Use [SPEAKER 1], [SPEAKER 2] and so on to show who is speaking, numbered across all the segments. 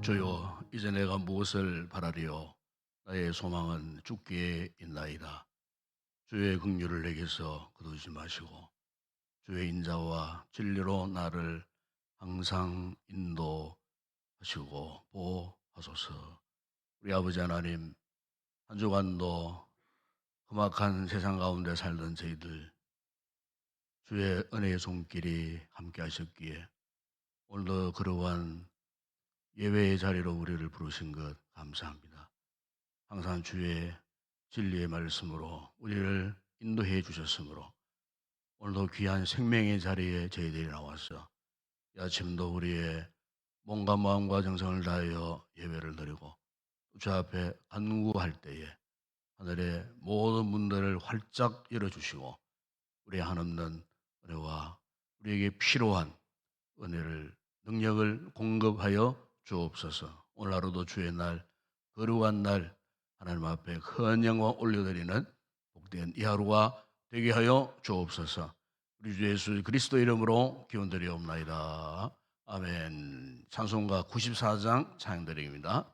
[SPEAKER 1] 주여, 이제 내가 무엇을 바라리요? 나의 소망은 주께 있나이다. 주의 긍휼을 내게서 거두지 마시고 주의 인자와 진리로 나를 항상 인도하시고 보호하소서. 우리 아버지 하나님, 한 주간도 험악한 세상 가운데 살던 저희들 주의 은혜의 손길이 함께 하셨기에 오늘도 그러한 예배의 자리로 우리를 부르신 것 감사합니다. 항상 주의 진리의 말씀으로 우리를 인도해 주셨으므로 오늘도 귀한 생명의 자리에 저희들이 나와서 이 아침도 우리의 몸과 마음과 정성을 다하여 예배를 드리고 주 앞에 간구할 때에 하늘의 모든 문들을 활짝 열어주시고 우리의 한없는 은혜와 우리에게 필요한 은혜를 능력을 공급하여 주옵소서. 오늘 하루도 주의 날, 거룩한 날 하나님 앞에 큰 영광 올려드리는 복된 이 하루가 되게 하여 주옵소서. 우리 주 예수 그리스도 이름으로 기원드리옵나이다. 아멘. 찬송가 94장 찬양드립니다.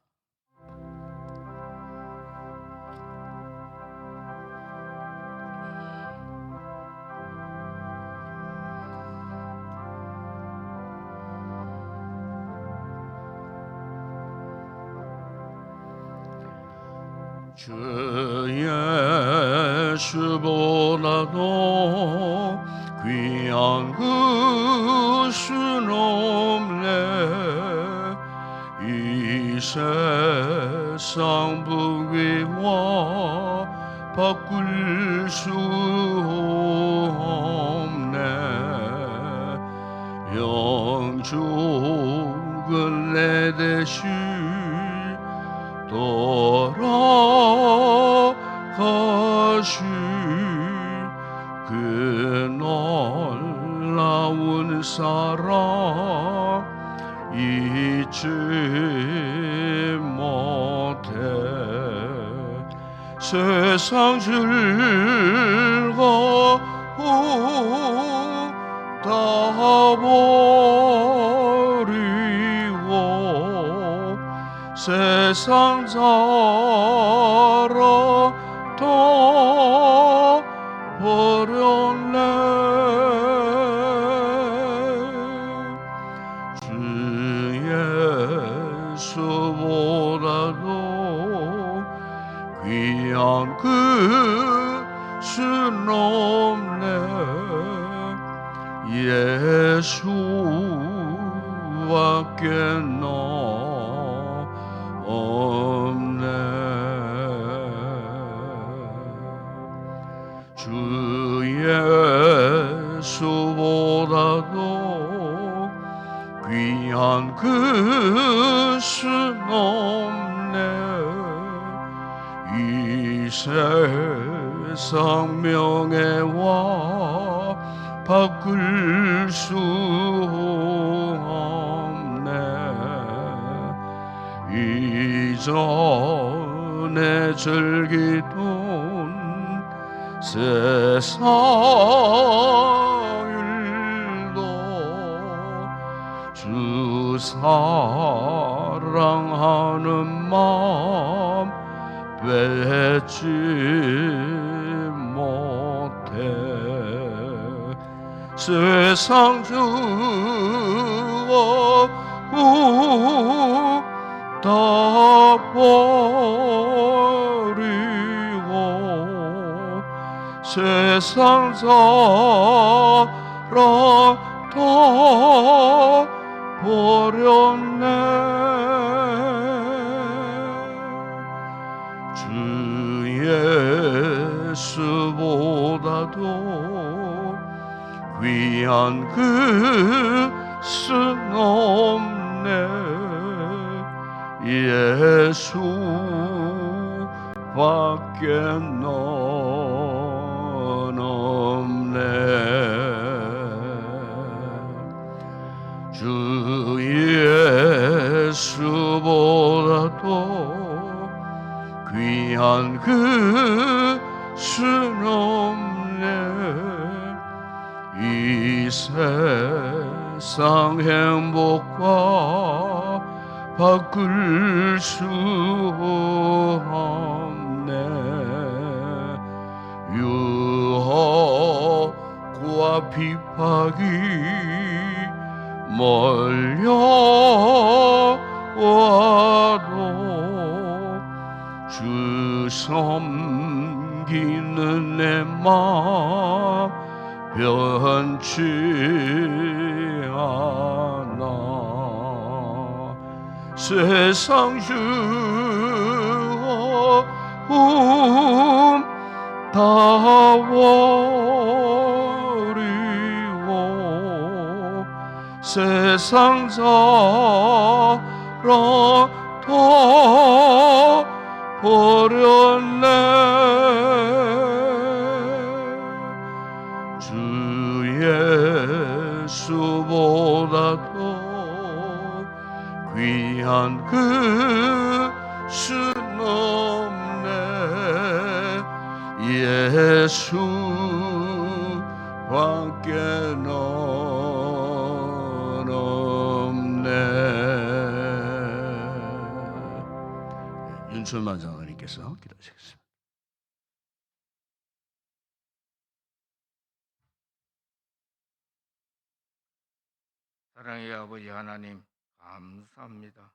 [SPEAKER 1] 주 예수보다도 귀한 그신 없네. 이 세상 부귀와 바꿀 수 없네. 영죽은 내 대신 돌아가신 그 놀라운 사랑 잊지 못해. 세상 즐거움 다 버리고 세상 사랑 다 버렸네. 주 예수보다도 귀한 그신 없네. 예수밖에 없네. 주 예수보다도 귀한 그신 없네. 이 세상 명예와 바꿀 수 없네. 이전에 즐기던 세상 일도 주 사랑하는 마음 뺏지 못해. 세상 주어 다 버리고 세상 사랑 다 버렸네. 주 예수보다도 귀한 그신 없네. 예수밖에 없네. 주 예수보다도 귀한 그신 없네. 이 세상 행복과 바꿀 수 없네. 유혹과 핍박이 몰려와도 주 섬기는 내 마음 변치 않아. 세상 주움 다 버리고 세상 사랑 다 버렸네. 주 예수보다도 귀한 그 수는 없네. 예수밖에 넌 없네. 윤春만 장로님께서 기도하시겠습니다.
[SPEAKER 2] 사랑의 아버지 하나님, 감사합니다.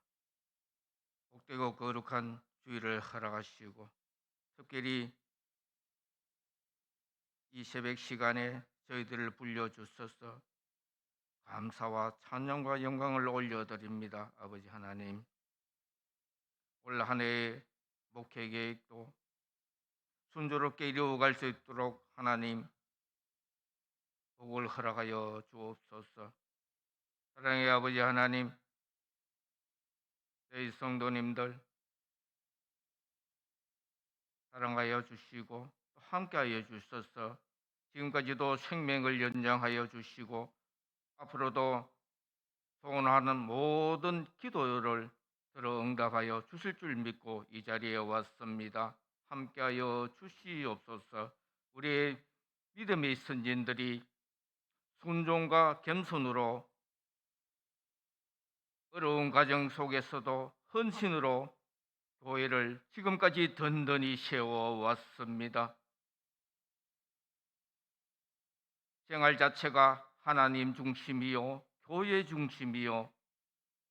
[SPEAKER 2] 복되고 거룩한 주일을 허락하시고 특별히 이 새벽 시간에 저희들을 불려주셔서 감사와 찬양과 영광을 올려드립니다. 아버지 하나님, 올 한 해의 목회 계획도 순조롭게 이루어갈 수 있도록 하나님 복을 허락하여 주옵소서. 사랑의 아버지 하나님, 저희 성도님들 사랑하여 주시고 또 함께하여 주셔서 지금까지도 생명을 연장하여 주시고 앞으로도 소원하는 모든 기도를 들어 응답하여 주실 줄 믿고 이 자리에 왔습니다. 함께하여 주시옵소서. 우리의 믿음의 선진들이 순종과 겸손으로 어려운 과정 속에서도 헌신으로 교회를 지금까지 든든히 세워왔습니다. 생활 자체가 하나님 중심이요 교회 중심이요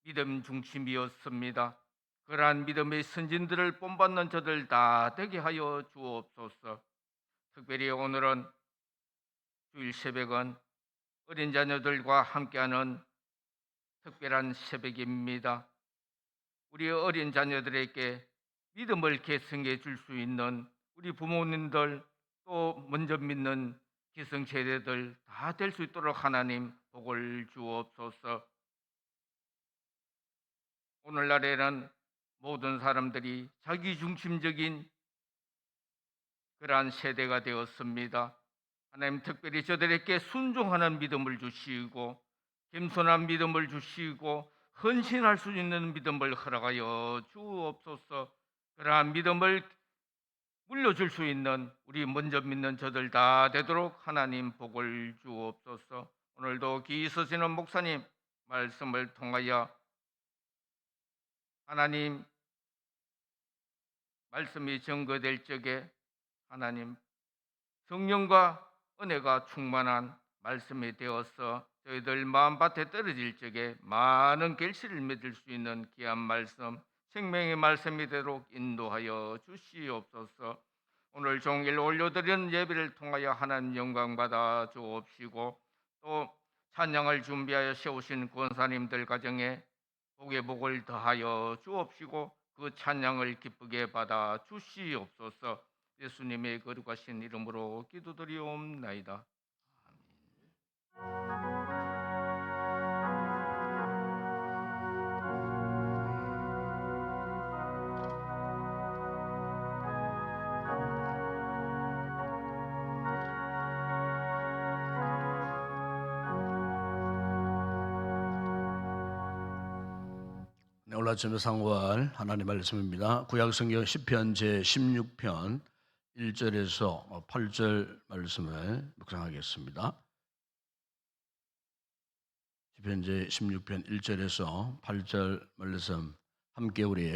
[SPEAKER 2] 믿음 중심이었습니다. 그러한 믿음의 선진들을 본받는 저들 다 되게 하여 주옵소서. 특별히 오늘은 주일 새벽은 어린 자녀들과 함께하는 특별한 새벽입니다. 우리 어린 자녀들에게 믿음을 계승해 줄 수 있는 우리 부모님들 또 먼저 믿는 기성세대들 다 될 수 있도록 하나님 복을 주옵소서. 오늘날에는 모든 사람들이 자기중심적인 그러한 세대가 되었습니다. 하나님 특별히 저들에게 순종하는 믿음을 주시고 겸손한 믿음을 주시고 헌신할 수 있는 믿음을 허락하여 주옵소서. 그러한 믿음을 물려줄 수 있는 우리 먼저 믿는 저들 다 되도록 하나님 복을 주옵소서. 오늘도 기 있으시는 목사님 말씀을 통하여 하나님 말씀이 증거될 적에 하나님 성령과 은혜가 충만한 말씀이 되어서 저희들 마음밭에 떨어질 적에 많은 결실을 맺을 수 있는 귀한 말씀, 생명의 말씀이 되도록 인도하여 주시옵소서. 오늘 종일 올려드리는 예배를 통하여 하나님 영광 받아 주옵시고 또 찬양을 준비하여 세우신 권사님들 가정에 복의 복을 더하여 주옵시고 그 찬양을 기쁘게 받아 주시옵소서. 예수님의 거룩하신 이름으로 기도드리옵나이다.
[SPEAKER 1] 네, 오늘 아침에 상고할 하나님 말씀입니다. 구약성경 시편 제16편 1절에서 8절 말씀을 묵상하겠습니다. 시편 제16편 1절에서 8절 말씀 함께 우리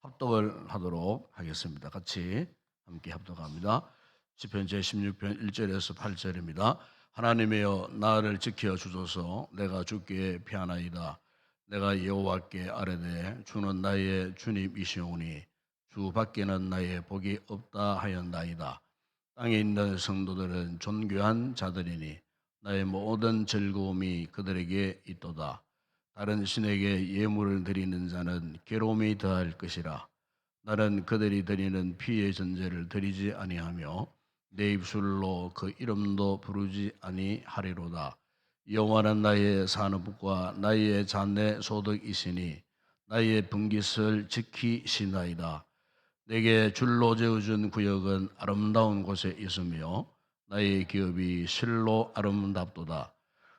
[SPEAKER 1] 합독을 하도록 하겠습니다. 같이 함께 합독합니다. 시편 제16편 1절에서 8절입니다. 하나님이여 나를 지켜 주소서. 내가 주께 피하나이다. 내가 여호와께 아뢰되 주는 나의 주님이시오니 주 밖에는 나의 복이 없다 하였나이다. 땅에 있는 성도들은 존귀한 자들이니 나의 모든 즐거움이 그들에게 있도다. 다른 신에게 예물을 드리는 자는 괴로움이 더할 것이라. 나는 그들이 드리는 피의 전제를 드리지 아니하며 내 입술로 그 이름도 부르지 아니하리로다. 여호와는 나의 산업과 나의 잔내 소득이시니 나의 분깃을 지키시나이다. 내게 줄로 재어준 구역은 아름다운 곳에 있으며 나의 기업이 실로 아름답도다.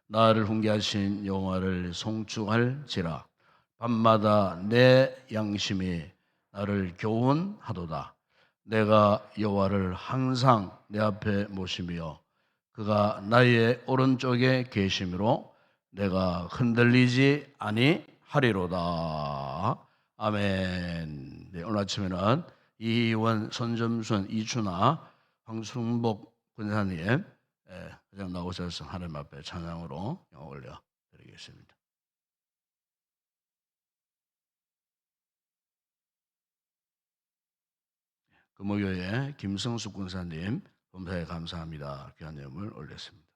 [SPEAKER 1] 나를 훈계하신 여호와를 송축할지라. 밤마다 내 양심이 나를 교훈하도다. 내가 여호와를 항상 내 앞에 모시며 그가 나의 오른쪽에 계심으로 내가 흔들리지 아니하리로다. 아멘. 네, 오늘 아침에는 이희원, 손점순, 이춘아, 황순복 권사님 그냥 나오셔서 하나님 앞에 찬양으로 올려드리겠습니다. 금호교회 김성숙 권사님 범사에 감사합니다. 귀한 예물 올렸습니다.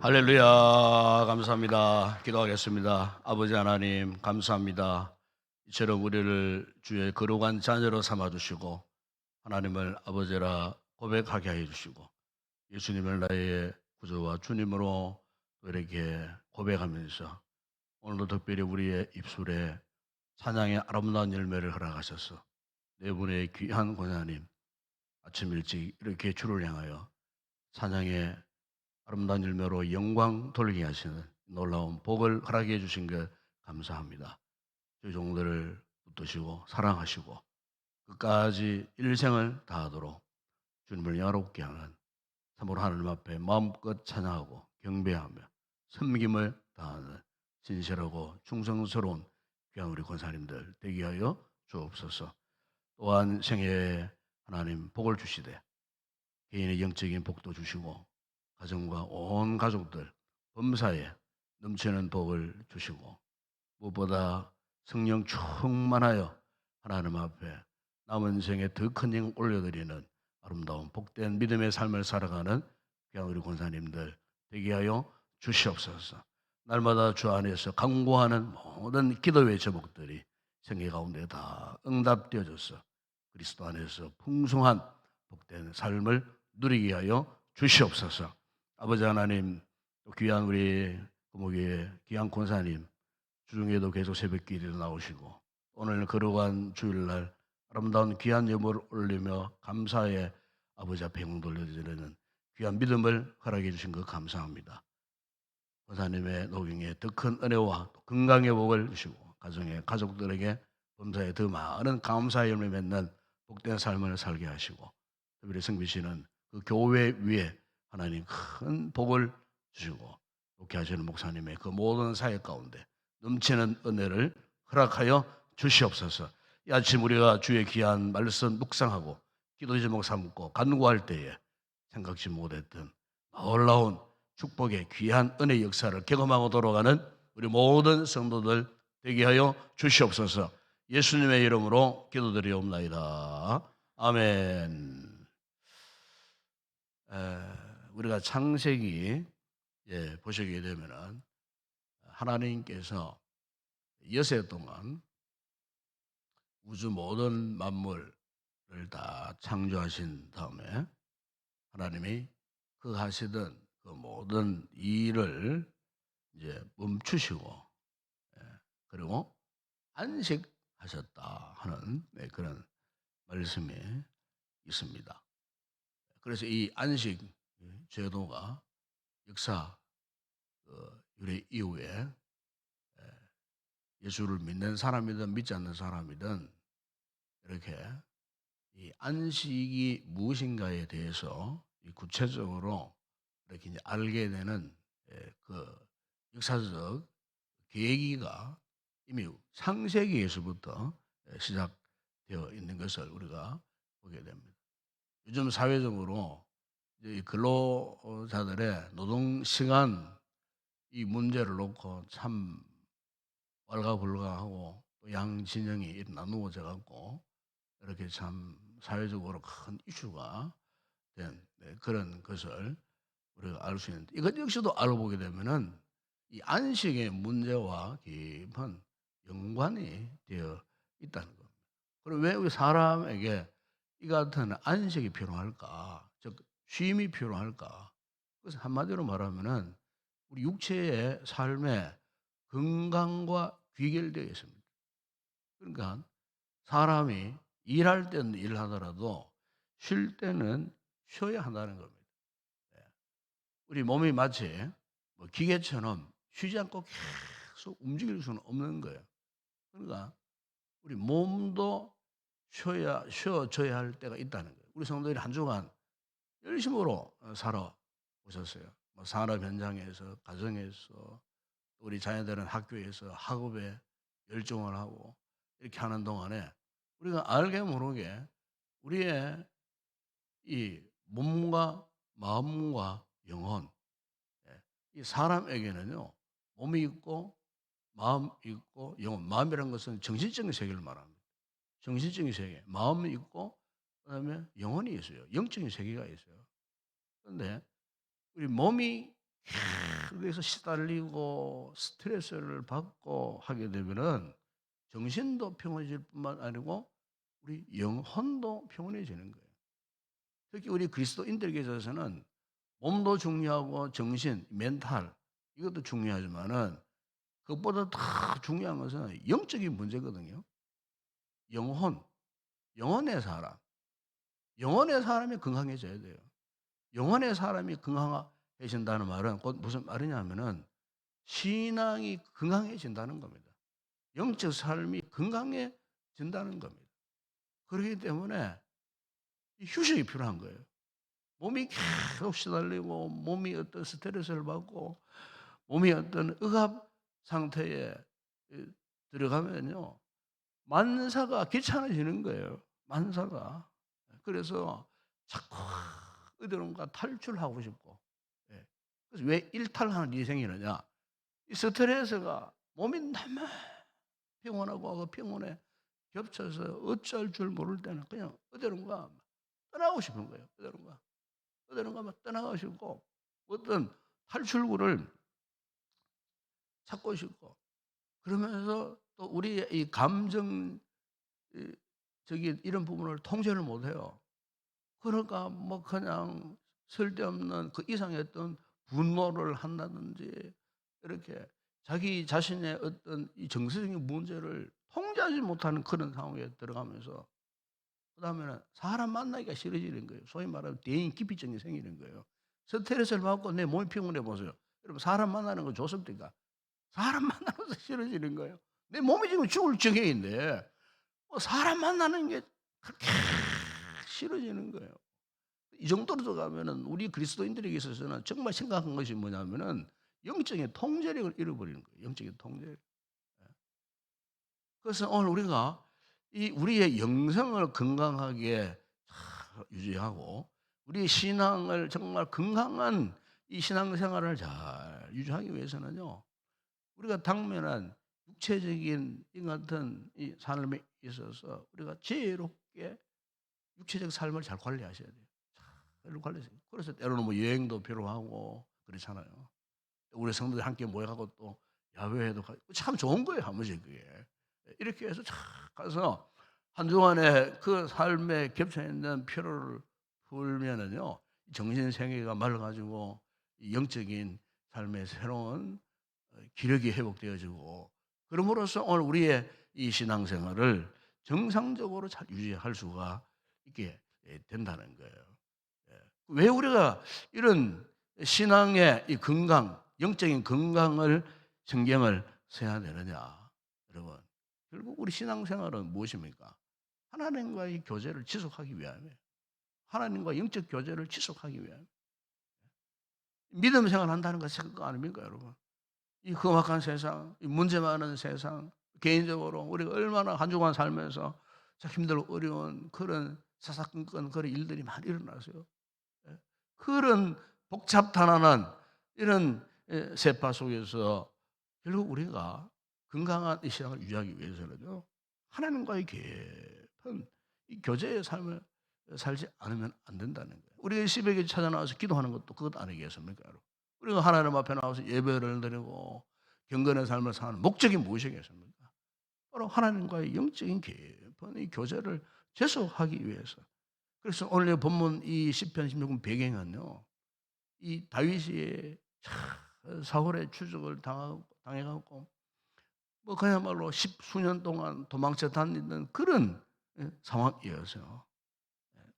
[SPEAKER 1] 할렐루야. 감사합니다. 기도하겠습니다. 아버지 하나님 감사합니다. 이처럼 우리를 주의 거룩한 자녀로 삼아주시고 하나님을 아버지라 고백하게 하여 주시고 예수님을 나의 구주와 주님으로 이렇게 고백하면서 오늘도 특별히 우리의 입술에 찬양의 아름다운 열매를 허락하셔서 네 분의 귀한 권사님 아침 일찍 이렇게 주를 향하여 찬양의 아름다운 열매로 영광 돌리게 하시는 놀라운 복을 허락해 주신 것 감사합니다. 저희 종들을 붙드시고 사랑하시고 끝까지 일생을 다하도록 주님을 영화롭게 하는 참으로 하나님 앞에 마음껏 찬양하고 경배하며 섬김을 다하는 진실하고 충성스러운 귀한 우리 권사님들 되게 하여 주옵소서. 또한 생애에 하나님 복을 주시되 개인의 영적인 복도 주시고 가정과 온 가족들 범사에 넘치는 복을 주시고 무엇보다 성령 충만하여 하나님 앞에 남은 생에 더 큰 영 올려드리는 아름다운 복된 믿음의 삶을 살아가는 귀한 우리 권사님들 되게 하여 주시옵소서. 날마다 주 안에서 강구하는 모든 기도의 제목들이 생애 가운데 다 응답되어져서 그리스도 안에서 풍성한 복된 삶을 누리게 하여 주시옵소서. 아버지 하나님, 또 귀한 우리 부목의 귀한 권사님, 주중에도 계속 새벽기도에 나오시고 오늘 거룩한 주일날 아름다운 귀한 예물을 올리며 감사의 아버지 앞에 영광 돌려드리는 귀한 믿음을 허락해 주신 것 감사합니다. 권사님의 노경에 더 큰 은혜와 건강의 복을 주시고 가정의 가족들에게 범사에 더 많은 감사의 열매 맺는 복된 삶을 살게 하시고 특별히 성비씨는 그 교회 위에 하나님 큰 복을 주시고 돕게 하시는 목사님의 그 모든 사역 가운데 넘치는 은혜를 허락하여 주시옵소서. 이 아침 우리가 주의 귀한 말씀 묵상하고 기도 제목 삼고 간구할 때에 생각지 못했던 놀라운 축복의 귀한 은혜 역사를 경험하고 돌아가는 우리 모든 성도들 되게 하여 주시옵소서. 예수님의 이름으로 기도드리옵나이다. 아멘. 우리가 창세기 보시게 되면은 하나님께서 여세 동안 우주 모든 만물을 다 창조하신 다음에 하나님이 그 하시던 그 모든 일을 이제 멈추시고 그리고 안식하셨다 하는 그런 말씀이 있습니다. 그래서 이 안식 제도가 역사 유래 이후에 예수를 믿는 사람이든 믿지 않는 사람이든 이렇게 이 안식이 무엇인가에 대해서 구체적으로 이렇게 이제 알게 되는 그 역사적 계기가 이미 창세기에서부터 시작되어 있는 것을 우리가 보게 됩니다. 요즘 사회적으로 이제 근로자들의 노동 시간 이 문제를 놓고 참 왈가불가하고 또 양진영이 나누어져 갖고 이렇게 참 사회적으로 큰 이슈가 된 그런 것을 우리가 알 수 있는데 이것 역시도 알아보게 되면은 이 안식의 문제와 깊은 연관이 되어 있다는 겁니다. 그럼 왜 우리 사람에게 이 같은 안식이 필요할까? 즉 쉼이 필요할까? 그래서 한마디로 말하면은 우리 육체의 삶의 건강과 귀결되어 있습니다. 그러니까 사람이 일할 때는 일하더라도 쉴 때는 쉬어야 한다는 겁니다. 예. 우리 몸이 마치 뭐 기계처럼 쉬지 않고 계속 움직일 수는 없는 거예요. 그러니까 우리 몸도 쉬어줘야 할 때가 있다는 거예요. 우리 성도들이 한 주간 열심으로 살아 오셨어요. 뭐 산업 현장에서, 가정에서, 우리 자녀들은 학교에서 학업에 열정을 하고 이렇게 하는 동안에 우리가 알게 모르게 우리의 이 몸과 마음과 영혼, 이 사람에게는요 몸이 있고 마음이 있고 영혼. 마음이라는 것은 정신적인 세계를 말합니다. 정신적인 세계, 마음이 있고 그다음에 영혼이 있어요. 영적인 세계가 있어요. 그런데 우리 몸이 계속해서 시달리고 스트레스를 받고 하게 되면은 정신도 평온해질 뿐만 아니고 우리 영혼도 평온해지는 거예요. 특히 우리 그리스도인들에게 있어서는 몸도 중요하고 정신, 멘탈 이것도 중요하지만은 그것보다 더 중요한 것은 영적인 문제거든요. 영혼, 영혼의 사람, 영혼의 사람이 건강해져야 돼요. 영혼의 사람이 건강해진다는 말은 곧 무슨 말이냐면은 신앙이 건강해진다는 겁니다. 영적 삶이 건강해진다는 겁니다. 그렇기 때문에 휴식이 필요한 거예요. 몸이 계속 시달리고 몸이 어떤 스트레스를 받고 몸이 어떤 억압 상태에 들어가면요 만사가 귀찮아지는 거예요. 만사가. 그래서 자꾸 어디론가 탈출하고 싶고. 예. 그래서 왜 일탈하는 일이 생기느냐? 이 스트레스가 몸이 너무 평온하고 하고 평온에 겹쳐서 어쩔 줄 모를 때는 그냥 어디론가 떠나고 싶은 거예요. 어디론가 막 떠나고 싶고 어떤 탈출구를 찾고 싶고 그러면서 또 우리의 이 감정 저기 이런 부분을 통제를 못해요. 그러니까 뭐 그냥 쓸데없는 그 이상의 어떤 분노를 한다든지 이렇게 자기 자신의 어떤 이 정서적인 문제를 통제하지 못하는 그런 상황에 들어가면서 그다음에는 사람 만나기가 싫어지는 거예요. 소위 말하면 대인 기피증이 생기는 거예요. 스트레스를 받고 내 몸이 피곤해 보세요. 여러분 사람 만나는 거 좋습니까? 사람 만나면서 싫어지는 거예요. 내 몸이 지금 죽을 지경인데 사람 만나는 게 그렇게 싫어지는 거예요. 이 정도로 들어가면은 우리 그리스도인들에게 있어서는 정말 심각한 것이 뭐냐면은 영적인 통제력을 잃어버리는 거예요. 영적인 통제력. 그래서 오늘 우리가 이 우리의 영성을 건강하게 유지하고 우리의 신앙을 정말 건강한 이 신앙생활을 잘 유지하기 위해서는요. 우리가 당면한 육체적인 이 같은 이 삶에 있어서 우리가 지혜롭게 육체적 삶을 잘 관리하셔야 돼요. 잘 관리하셔야 돼요. 그래서 때로는 뭐 여행도 필요하고 그렇잖아요. 우리 성도들 함께 모여가고 또 야외에도 가고 참 좋은 거예요, 한 번씩 그게. 이렇게 해서 쫙 가서 한동안에 그 삶에 겹쳐 있는 피로를 풀면은요, 정신 생애가 맑아지고 영적인 삶의 새로운 기력이 회복되어지고, 그럼으로써 오늘 우리의 이 신앙생활을 정상적으로 잘 유지할 수가 있게 된다는 거예요. 왜 우리가 이런 신앙의 이 건강, 영적인 건강을 신경을 써야 되느냐, 여러분. 결국 우리 신앙생활은 무엇입니까? 하나님과의 교제를 지속하기 위함이에요. 하나님과 영적 교제를 지속하기 위함. 믿음 생활한다는 것이 그거 아닙니까, 여러분? 이 험악한 세상, 이 문제 많은 세상, 개인적으로 우리가 얼마나 한 주간 살면서 참 힘들고 어려운 그런 사사건건 그런 일들이 많이 일어나서요. 예. 그런 복잡탄환한 이런 세파 속에서 결국 우리가 건강한 이 신앙을 유지하기 위해서는요, 하나님과의 깊은 이 교제의 삶을 살지 않으면 안 된다는 거예요. 우리가 새벽에 찾아 나와서 기도하는 것도 그것 아니겠습니까, 여러분? 우리가 하나님 앞에 나와서 예배를 드리고 경건의 삶을 사는 목적이 무엇이겠습니까? 바로 하나님과의 영적인 깊은 이 교제를 지속하기 위해서. 그래서 오늘 본문 이 시편 16편 배경은요, 이 다윗이 사울의 추적을 당해갖고 뭐 그야말로 십수년 동안 도망쳐 다니는 그런 상황이어서요.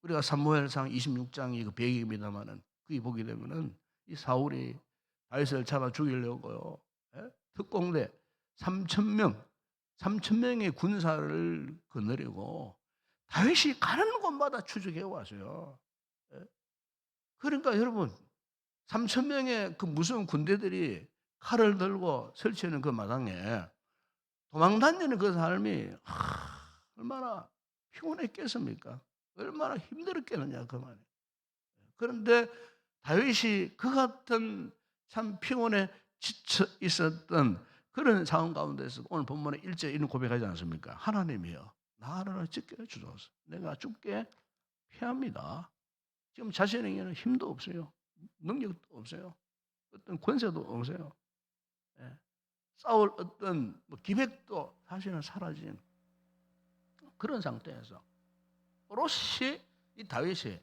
[SPEAKER 1] 우리가 사무엘상 26장이 그 배경입니다만은 거기 보게 되면은 이 사울이 다윗을 잡아 죽이려고요. 특공대 3천 명의 군사를 거느리고 다윗이 가는 곳마다 추적해 왔어요. 그러니까 여러분 3천 명의 그 무서운 군대들이 칼을 들고 설치하는 그 마당에 도망다니는 그 삶이 얼마나 피곤했겠습니까? 얼마나 힘들었겠느냐 그 말이에요. 그런데 다윗이 그 같은 참 피곤에 지쳐 있었던 그런 상황 가운데서 오늘 본문에 1절 이런 고백하지 않습니까? 하나님이여 나를 지켜주소서. 내가 죽게 피합니다. 지금 자신에게는 힘도 없어요. 능력도 없어요. 어떤 권세도 없어요. 예. 싸울 어떤 뭐 기백도 사실은 사라진 그런 상태에서 오롯이 이 다윗이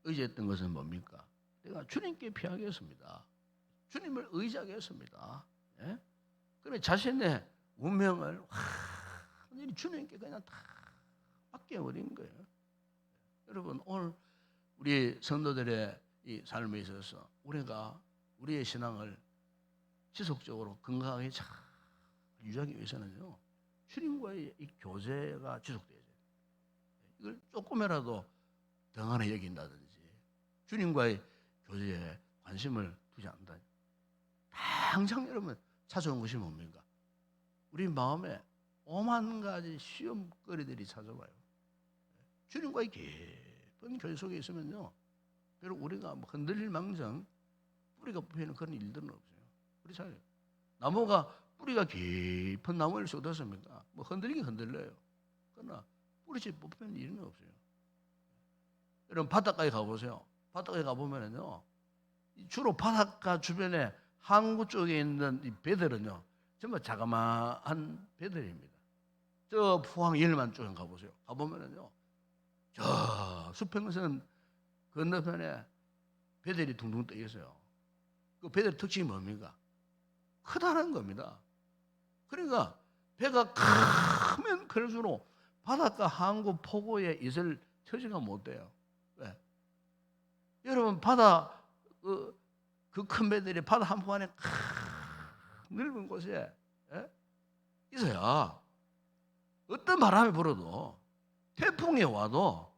[SPEAKER 1] 의지했던 것은 뭡니까? 내가 주님께 피하겠습니다. 주님을 의지하겠습니다. 예? 그래 자신의 운명을 완전히 주님께 그냥 다 맡겨버린 거예요. 여러분 오늘 우리 성도들의 이 삶에 있어서 우리가 우리의 신앙을 지속적으로 건강하게 잘 유지하기 위해서는요, 주님과의 이 교제가 지속돼야 돼요. 이걸 조금이라도 등한히 여긴다든지 주님과의 교제에 관심을 두지 않는다. 항상 여러분 찾아온 것이 뭡니까? 우리 마음에 오만 가지 시험거리들이 찾아와요. 주님과의 깊은 교제 속에 있으면요, 별로 우리가 뭐 흔들릴 망정 뿌리가 뽑히는 그런 일들은 없어요. 그렇잖아요. 나무가 뿌리가 깊은 나무일 수 어떻습니까? 뭐 흔들리긴 흔들려요. 그러나 뿌리째 뽑히는 일은 없어요. 여러분 바닷가에 가보세요. 바닷가에 가보면은요, 주로 바닷가 주변에 항구 쪽에 있는 이 배들은요, 정말 자그마한 배들입니다. 저 포항 열만 쭉 가보세요. 가보면은요, 저 수평선 건너편에 배들이 둥둥 떠 있어요. 그 배들 특징이 뭡니까? 크다는 겁니다. 그러니까 배가 크면 클수록 바닷가 항구 포구에 있을 처지가 못 돼요. 왜? 여러분 바다 그 큰 배들이 바다 한복판에 넓은 곳에 있어야 어떤 바람이 불어도 태풍이 와도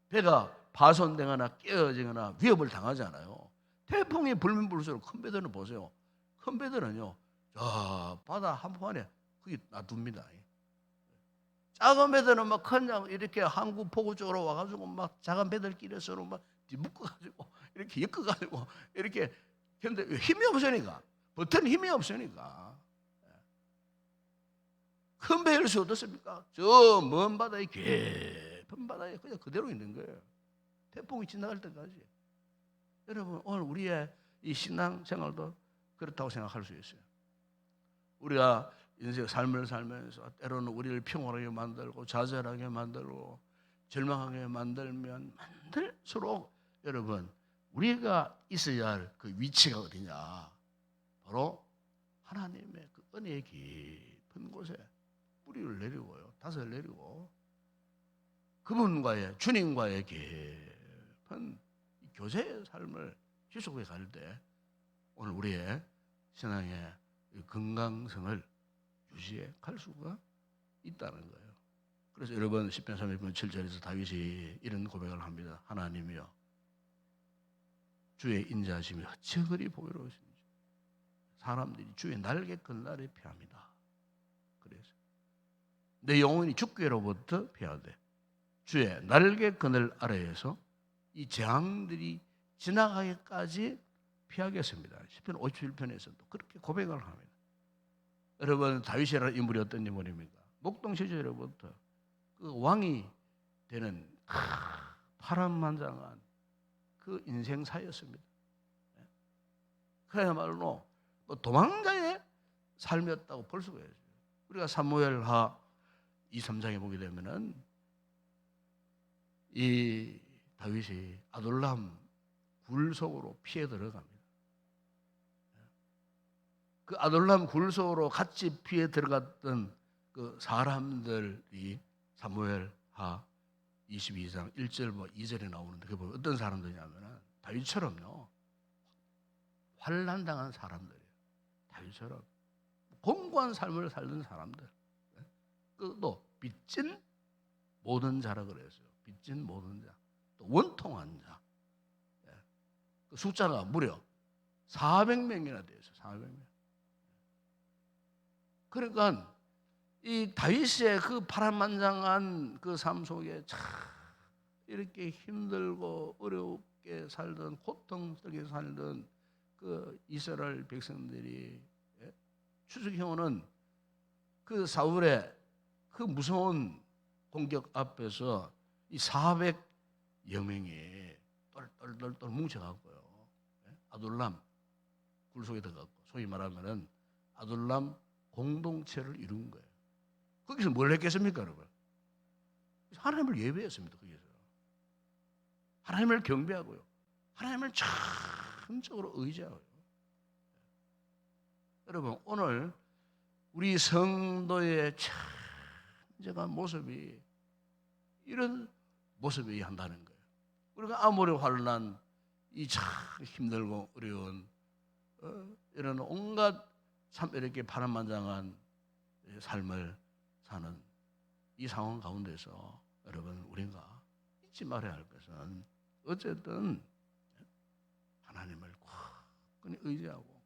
[SPEAKER 1] 배가 파손되거나 깨어지거나 위협을 당하잖아요. 태풍이 불면 불수록 큰 배들은 보세요. 큰 배들은요, 저 바다 한복판에 거기 놔둡니다. 작은 배들은 막 그냥 이렇게 항구 포구 쪽으로 와가지고 막 작은 배들끼리 서로 막 뒤묶어가지고 이렇게 엮어가지고 이렇게 근데 힘이 없으니까 버튼 힘이 없으니까 큰 배일 수 어떻습니까? 저 먼 바다에 깊은 바다에 그냥 그대로 있는 거예요. 태풍이 지나갈 때까지. 여러분 오늘 우리의 이 신앙 생활도 그렇다고 생각할 수 있어요. 우리가 인생 삶을 살면서 때로는 우리를 평온하게 만들고 좌절하게 만들고 절망하게 만들면 만들수록 여러분 우리가 있어야 할 그 위치가 어디냐? 바로 하나님의 그 은혜의 깊은 곳에 뿌리를 내리고요, 닷을 내리고 그분과의 주님과의 깊은 교제의 삶을 지속해 갈 때 오늘 우리의 신앙의 건강성을 유지해 갈 수가 있다는 거예요. 그래서 여러분 시편 31편 7절에서 다윗이 이런 고백을 합니다. 하나님이여 주의 인자하심이 어찌 그리 보이로우신지 사람들이 주의 날개 끝날에 피합니다. 그래서 내 영혼이 죽게로부터 피하되 주의 날개 그늘 아래에서 이 재앙들이 지나가기까지 피하겠습니다. 시편 57편에서도 그렇게 고백을 합니다. 여러분 다윗이라는 인물이 어떤 인물입니까? 목동 시절부터 그 왕이 되는 파란만장한 그 인생사였습니다. 그야말로 뭐 도망자의 삶이었다고 볼 수가 있어요. 우리가 사무엘하 2, 3장에 보게 되면은 이 다윗이 아둘람 굴 속으로 피해 들어갑니다. 그 아둘람 굴 속으로 같이 피해 들어갔던 그 사람들이 사무엘하 22장 1절 뭐 2절에 나오는데 그게 어떤 사람들이냐면은 다윗처럼요 환난당한 사람들이에요. 다윗처럼 공고한 삶을 살던 사람들. 또 빚진 모든 자라 그랬어요. 빚진 모든 자, 또 원통한 자. 그 숫자가 무려 400명이나 되었어요. 400명. 그러니까 이 다윗의 그 파란만장한 그 삶 속에 참 이렇게 힘들고 어렵게 살던 고통스럽게 살던 그 이스라엘 백성들이 추수경은 그 사울의 그 무서운 공격 앞에서 이 400여 명이 똘똘똘똘 뭉쳐갖고요. 아둘람 굴 속에 들어갔고 소위 말하면은 아둘람 공동체를 이룬 거예요. 거기서 뭘 했겠습니까, 여러분? 하나님을 예배했습니다. 거기서 하나님을 경배하고요, 하나님을 전적으로 의지하고요. 여러분 오늘 우리 성도의 진정한 모습이 이런 모습이어야 한다는 거예요. 우리가 아무리 환난 이 참 힘들고 어려운 이런 온갖 참 이렇게 파란만장한 삶을 사는 이 상황 가운데서 여러분 우리가 잊지 말아야 할 것은 어쨌든 하나님을 꽉 의지하고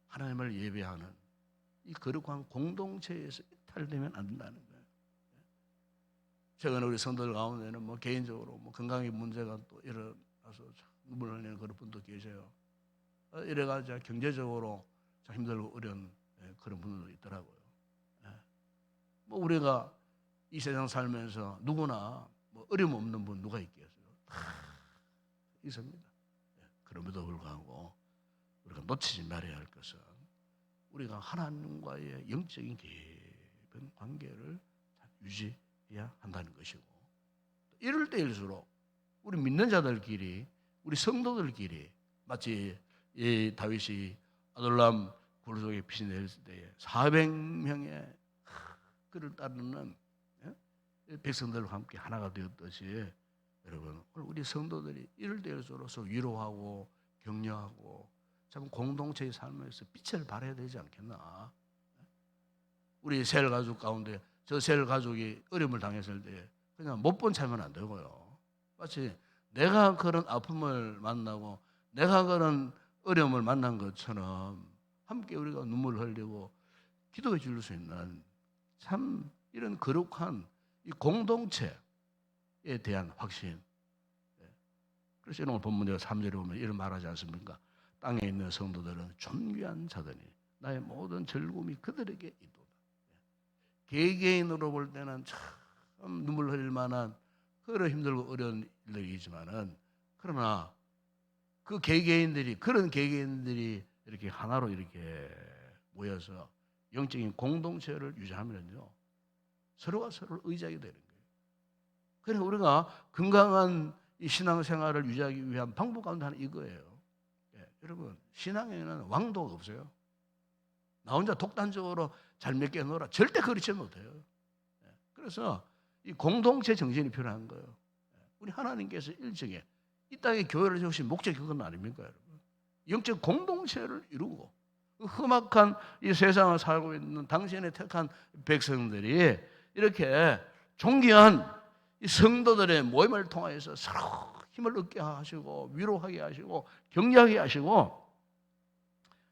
[SPEAKER 1] 하나님을 예배하는 이 거룩한 공동체에서 이탈되면 안 된다는 거예요. 최근에 우리 성도들 가운데는 뭐 개인적으로 뭐 건강에 문제가 또 일어나서 눈물 흘리는 그런 분도 계세요. 이래가지고 경제적으로 참 힘들고 어려운 그런 분들도 있더라고요. 뭐 우리가 이 세상 살면서 누구나 뭐 어려움 없는 분 누가 있겠어요? 다 있습니다. 그럼에도 불구하고 우리가 놓치지 말아야 할 것은 우리가 하나님과의 영적인 깊은 관계를 잘 유지해야 한다는 것이고, 이럴 때일수록 우리 믿는 자들끼리, 우리 성도들끼리, 마치 이 다윗이 아둘람 굴 속에 빛이 내렸을 때에 400명의 그를 따르는 백성들과 함께 하나가 되었듯이, 여러분 오늘 우리 성도들이 이럴 때일수록 서로 위로하고 격려하고 참 공동체의 삶에서 빛을 발해야 되지 않겠나. 우리 셀 가족 가운데 저 셀 가족이 어려움을 당했을 때 그냥 못 본 척하면 안 되고요. 마치 내가 그런 아픔을 만나고 내가 그런 어려움을 만난 것처럼 함께 우리가 눈물을 흘리고 기도해 줄 수 있는 참 이런 거룩한 이 공동체에 대한 확신. 그래서 오늘 본문의 3절에 보면 이런 말하지 않습니까? 땅에 있는 성도들은 존귀한 자들이 나의 모든 즐거움이 그들에게 있도다. 개개인으로 볼 때는 참 눈물 흘릴 만한 그런 힘들고 어려운 일들이지만은, 그러나 그 개개인들이, 그런 개개인들이 이렇게 하나로 이렇게 모여서 영적인 공동체를 유지하면요 서로가 서로를 의지하게 되는 거예요. 그러니까 우리가 건강한 이 신앙생활을 유지하기 위한 방법 가운데 하나 이거예요. 여러분 신앙에는 왕도가 없어요. 나 혼자 독단적으로 잘 몇 개 놀아 절대 그렇지 못해요. 그래서 이 공동체 정신이 필요한 거예요. 우리 하나님께서 일정에 이 땅에 교회를 세우신 목적이 그건 아닙니까, 여러분? 영적 공동체를 이루고 험악한 이 세상을 살고 있는 당신의 택한 백성들이 이렇게 존귀한 이 성도들의 모임을 통해서 서로 힘을 얻게 하시고 위로하게 하시고 격려하게 하시고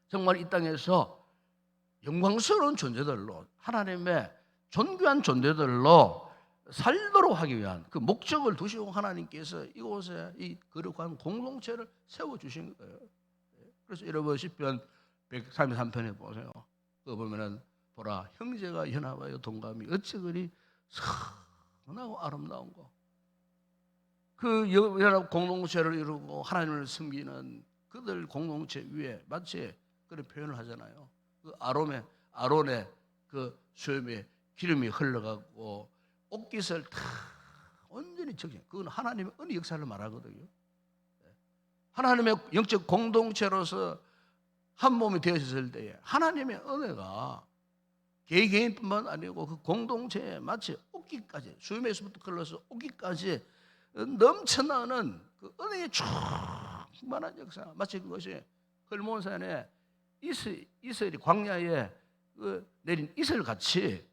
[SPEAKER 1] 정말 이 땅에서 영광스러운 존재들로, 하나님의 존귀한 존재들로 살도록 하기 위한 그 목적을 두시고 하나님께서 이곳에 이 거룩한 공동체를 세워주신 거예요. 그래서 여러분 시편 133편에 보세요. 그거 보면은 보라 형제가 연합하여 동감이 어찌 그리 선하고 아름다운 거. 그 연합 공동체를 이루고 하나님을 섬기는 그들 공동체 위에 마치 그런 표현을 하잖아요. 그 아론의 그 수염에 기름이 흘러가고 옷깃을 다 온전히 적신. 그건 하나님의 은혜 역사를 말하거든요. 하나님의 영적 공동체로서 한 몸이 되어졌을 때에 하나님의 은혜가 개개인뿐만 아니고 그 공동체에 마치 옷깃까지, 수염에서부터 걸러서 옷깃까지 넘쳐나는 그 은혜의 충만한 역사, 마치 그것이 헐몬산에 이스라엘이 광야에 내린 이슬같이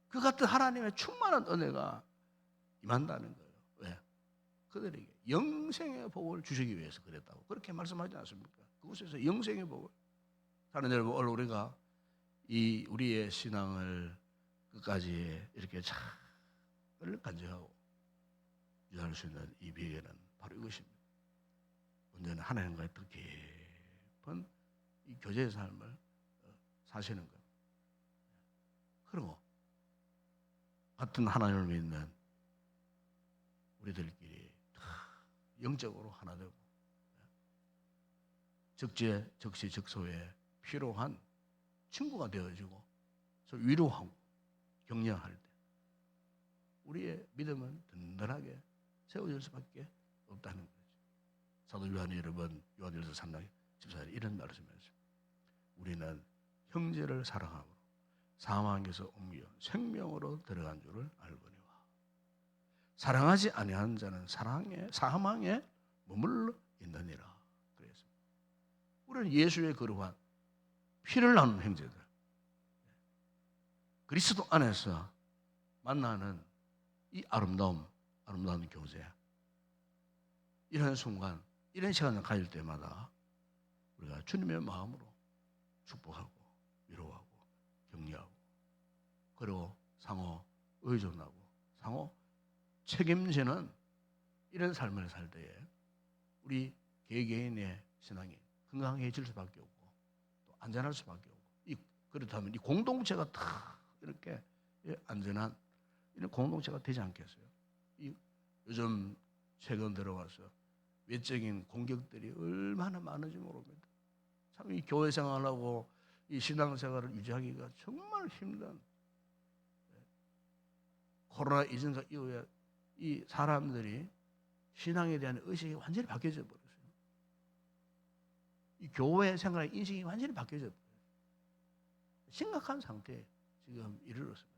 [SPEAKER 1] 그 같은 하나님의 충만한 은혜가 임한다는 거예요. 왜? 그들에게 영생의 복을 주시기 위해서 그랬다고 그렇게 말씀하지 않습니까? 그곳에서 영생의 복을. 사는 여러분, 오늘 우리가 이 우리의 신앙을 끝까지 이렇게 잘 간직하고 유지할 수 있는 이 비결은 바로 이것입니다. 언제나 하나님과의 더 깊은 이 교제의 삶을 사시는 것. 그리고 같은 하나님을 믿는 우리들끼리 영적으로 하나 되고 적시적소에 필요한 친구가 되어지고 위로하고 격려할 때 우리의 믿음은 든든하게 세워질 수밖에 없다는 거죠. 사도 요한이 여러분 요한일서 3장 14절에 이런 말씀을 했습니다. 우리는 형제를 사랑하고 사망에서 옮겨 생명으로 들어간 줄을 알거니와 사랑하지 아니하는 자는 사망에 머물러 있느니라 그랬습니다. 우리는 예수의 거룩한 피를 나눈 형제들, 그리스도 안에서 만나는 이 아름다운 교제, 이런 순간, 이런 시간을 가질 때마다 우리가 주님의 마음으로 축복하고 위로하고 격려하고 그리고 상호 의존하고 상호 책임지는 이런 삶을 살 때에 우리 개개인의 신앙이 건강해질 수밖에 없고 또 안전할 수밖에 없고, 그렇다면 이 공동체가 다 이렇게 안전한 이런 공동체가 되지 않겠어요? 요즘 최근 들어와서 외적인 공격들이 얼마나 많은지 모릅니다. 참 이 교회 생활하고 이 신앙 생활을 유지하기가 정말 힘든 코로나 이전과 이후에 이 사람들이 신앙에 대한 의식이 완전히 바뀌어져 버렸어요. 이 교회 생활의 인식이 완전히 바뀌어져 버렸어요. 심각한 상태에 지금 이르렀습니다.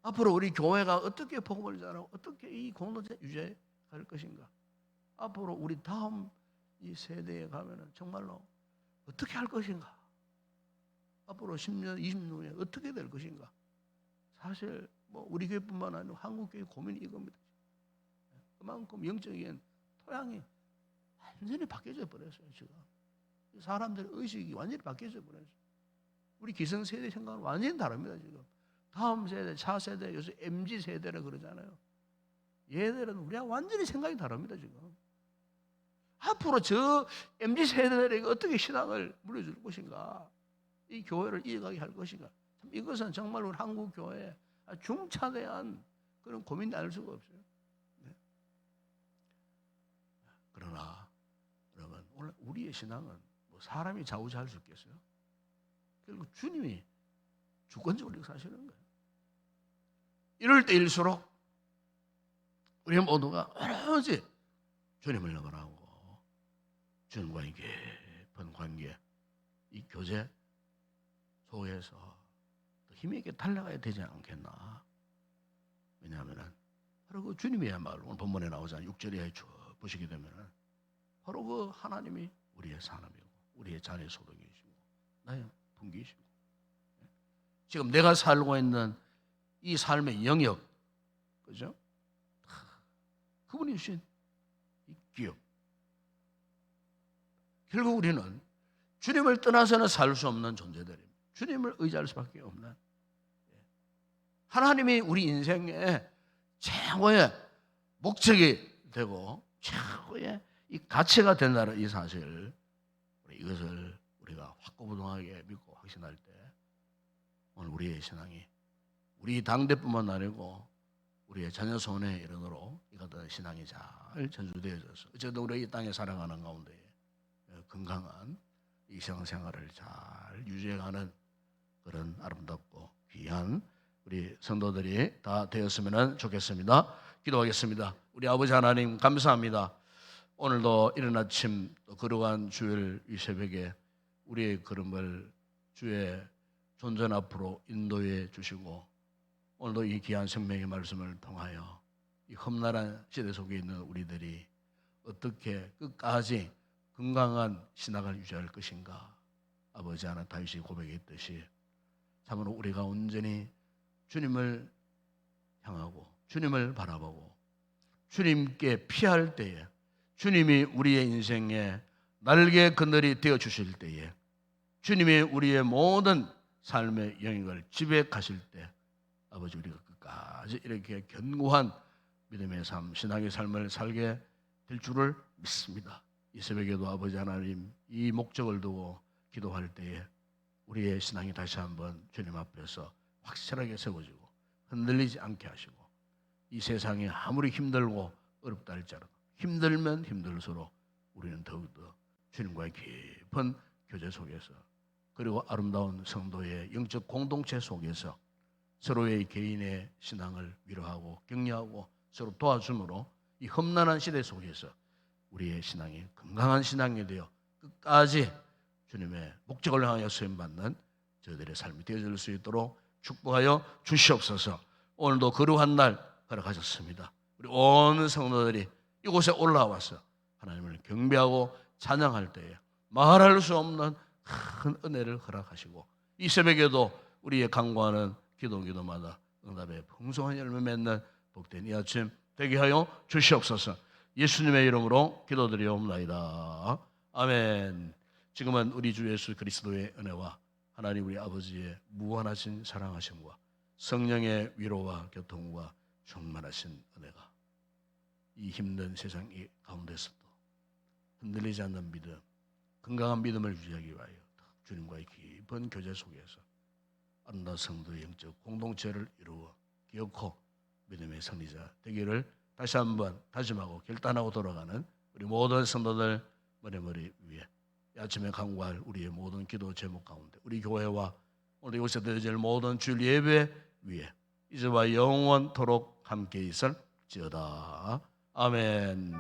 [SPEAKER 1] 앞으로 우리 교회가 어떻게 복음을 전하고 어떻게 이 공동체 유지해 갈 것인가? 앞으로 우리 다음 이 세대에 가면은 정말로 어떻게 할 것인가? 앞으로 10년, 20년 후에 어떻게 될 것인가? 사실 뭐 우리 교회뿐만 아니라 한국 교회 고민이 이겁니다. 그만큼 영적인 토양이 완전히 바뀌어져 버렸어요. 지금 사람들의 의식이 완전히 바뀌어져 버렸어요. 우리 기성세대 생각은 완전히 다릅니다. 지금 다음 세대, 차세대, 요새 MZ 세대라 그러잖아요. 얘들은 우리와 완전히 생각이 다릅니다. 지금 앞으로 저 MZ 세대들에게 어떻게 신앙을 물려줄 것인가, 이 교회를 이어가게 할 것인가, 참 이것은 정말 우리 한국 교회에 중차대한 그런 고민이 아닐 수가 없어요. 네. 그러나 여러분, 오늘 우리의 신앙은 뭐 사람이 좌우지할 수 있겠어요? 결국 주님이 주권적으로 사시는 거예요. 이럴 때일수록 우리 모두가 오로지 주님을 영원하고 주님과의 깊은 관계, 이 교제 속에서 더 힘있게 달려가야 되지 않겠나. 왜냐하면 바로 그 주님이야말로 오늘 본문에 나오잖아요. 6절에 쭉 보시게 되면 바로 그 하나님이 우리의 사람이고 우리의 자녀의 소득이시고 나의 분기시고, 지금 내가 살고 있는 이 삶의 영역, 그죠? 그분이 주신 이 기업. 결국 우리는 주님을 떠나서는 살 수 없는 존재들입니다. 주님을 의지할 수밖에 없는, 하나님이 우리 인생의 최고의 목적이 되고 최고의 이 가치가 된다는 이 사실, 이것을 우리가 확고부동하게 믿고 확신할 때 오늘 우리의 신앙이 우리 당대뿐만 아니고 우리의 자녀 손에 이르도록 이 같은 신앙이 잘 전수되어져서 어쨌든 우리 이 땅에 살아가는 가운데 건강한 이 신앙생활을 잘 유지해가는 그런 아름답고 귀한 우리 성도들이 다 되었으면 좋겠습니다. 기도하겠습니다. 우리 아버지 하나님 감사합니다. 오늘도 이른 아침 또 거룩한 주일 이 새벽에 우리의 걸음을 주의 존전 앞으로 인도해 주시고, 오늘도 이 귀한 생명의 말씀을 통하여 이 험난한 시대 속에 있는 우리들이 어떻게 끝까지 건강한 신앙을 유지할 것인가, 아버지 하나 다윗이 고백했듯이 참으로 우리가 온전히 주님을 향하고 주님을 바라보고 주님께 피할 때에, 주님이 우리의 인생에 날개 그늘이 되어 주실 때에, 주님이 우리의 모든 삶의 영역을 지배하실 때 아버지 우리가 끝까지 이렇게 견고한 믿음의 삶, 신앙의 삶을 살게 될 줄을 믿습니다. 이 새벽에도 아버지 하나님 이 목적을 두고 기도할 때에 우리의 신앙이 다시 한번 주님 앞에서 확실하게 세워지고 흔들리지 않게 하시고, 이 세상이 아무리 힘들고 어렵다 할지라도 힘들면 힘들수록 우리는 더욱더 주님과의 깊은 교제 속에서, 그리고 아름다운 성도의 영적 공동체 속에서 서로의 개인의 신앙을 위로하고 격려하고 서로 도와줌으로 이 험난한 시대 속에서 우리의 신앙이 건강한 신앙이 되어 끝까지 주님의 목적을 향하여 쓰임받는 저희들의 삶이 되어질 수 있도록 축복하여 주시옵소서. 오늘도 거룩한 날 허락하셨습니다. 우리 온 성도들이 이곳에 올라와서 하나님을 경배하고 찬양할 때에 말할 수 없는 큰 은혜를 허락하시고, 이 새벽에도 우리의 간구하는 기도마다 응답의 풍성한 열매 맺는 복된 이 아침 되게 하여 주시옵소서. 예수님의 이름으로 기도드리옵나이다. 아멘. 지금은 우리 주 예수 그리스도의 은혜와 하나님 우리 아버지의 무한하신 사랑하심과 성령의 위로와 교통과 충만하신 은혜가 이 힘든 세상 이 가운데서도 흔들리지 않는 믿음, 건강한 믿음을 유지하기 위하여 주님과의 깊은 교제 속에서 아름다운 성도의 영적 공동체를 이루어 기어코 믿음의 승리자 되기를 다시 한번 다짐하고 결단하고 돌아가는 우리 모든 성도들 머리 위에 아침에 간구할 우리의 모든 기도 제목 가운데 우리 교회와 오늘 이곳에 드려질 모든 주일 예배 위에 이제와 영원토록 함께 있을지어다. 아멘.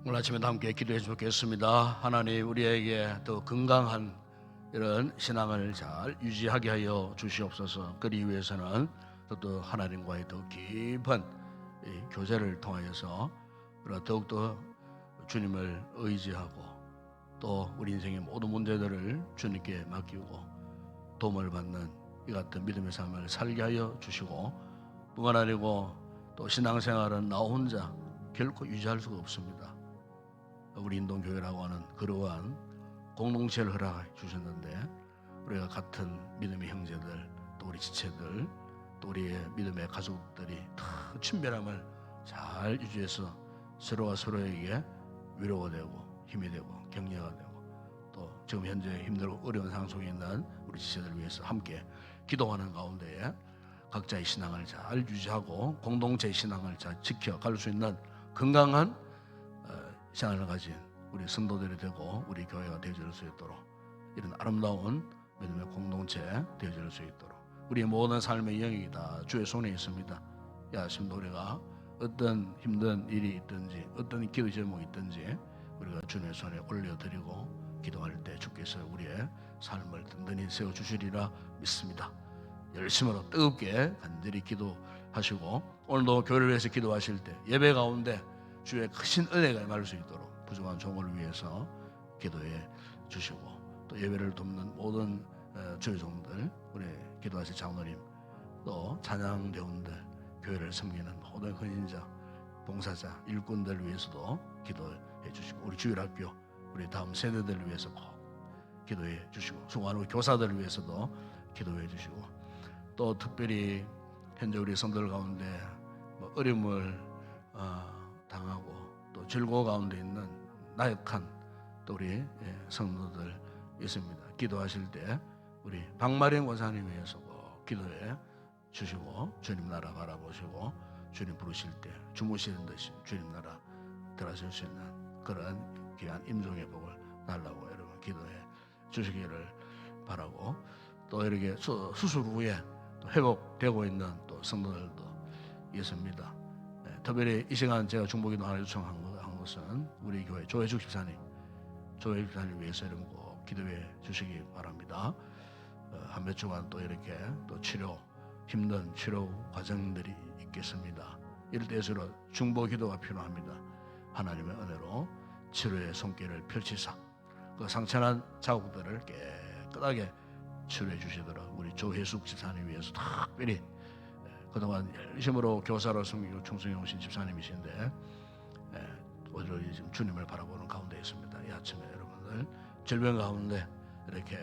[SPEAKER 1] 오늘 아침에도 함께 기도해 주겠습니다. 하나님, 우리에게 더 건강한 이런 신앙을 잘 유지하게 하여 주시옵소서. 그리 위해서는 또 하나님과의 더 깊은 이 교제를 통하여서 더욱더 주님을 의지하고 또 우리 인생의 모든 문제들을 주님께 맡기고 도움을 받는 이 같은 믿음의 삶을 살게 하여 주시고, 뿐만 아니고 또 신앙생활은 나 혼자 결코 유지할 수가 없습니다. 우리 인동교회라고 하는 그러한 공동체를 허락해 주셨는데, 우리가 같은 믿음의 형제들, 또 우리 지체들, 또 우리의 믿음의 가족들이 다 친밀함을 잘 유지해서 서로가 서로에게 위로가 되고 힘이 되고 격려가 되고, 또 지금 현재 힘들고 어려운 상황 속에 있는 우리 지체들을 위해서 함께 기도하는 가운데에 각자의 신앙을 잘 유지하고 공동체의 신앙을 잘 지켜갈 수 있는 건강한 신앙을 가진 우리 성도들이 되고 우리 교회가 되어질 수 있도록, 이런 아름다운 믿음의 공동체 되어질 수 있도록, 우리의 모든 삶의 영역이 다 주의 손에 있습니다. 야심도 우리가 어떤 힘든 일이 있든지 어떤 기도 제목이 있든지 우리가 주님의 손에 올려드리고 기도할 때 주께서 우리의 삶을 든든히 세워주시리라 믿습니다. 열심으로 뜨겁게 간절히 기도하시고, 오늘도 교회를 위해서 기도하실 때 예배 가운데 주의 크신 은혜가 임할 수 있도록 부족한 종을 위해서 기도해 주시고, 또 예배를 돕는 모든 주의 종들, 우리 기도하실 장로님, 또 찬양대원들, 교회를 섬기는 모든 헌신자, 봉사자, 일꾼들 위해서도 기도해 주시고, 우리 주일학교, 우리 다음 세대들을 위해서 꼭 기도해 주시고, 수고하는 우리 교사들을 위해서도 기도해 주시고, 또 특별히 현재 우리 성도들 가운데 어려움을 당하고 또 즐거워 가운데 있는 나약한 또 우리 성도들 있습니다. 기도하실 때 우리 박마령 권사님 위해서 꼭 기도해 주시고, 주님 나라 바라보시고 주님 부르실 때 주무시는 듯이 주님 나라 들어가실 수 있는 그런 귀한 임종의 복을 달라고 여러분 기도해 주시기를 바라고, 또 이렇게 수술 후에 또 회복되고 있는 또 성도들도 있습니다. 특별히 이 시간 제가 중보기도 하나 요청한 것은 우리 교회 조혜숙 집사님 위해서 여러분 꼭 기도해 주시기 바랍니다. 한 몇 주간 또 이렇게 또 힘든 치료 과정들이 있겠습니다. 이럴 때일수록 중보기도가 필요합니다. 하나님의 은혜로 치료의 손길을 펼치사 그 상처난 자국들을 깨끗하게 치료해 주시도록 우리 조혜숙 집사님 위해서 특별히, 그동안 열심으로 교사로 섬기고 충성해 오신 집사님이신데 오히려 지금 주님을 바라보는 가운데 있습니다. 이 아침에 여러분들 질병 가운데 이렇게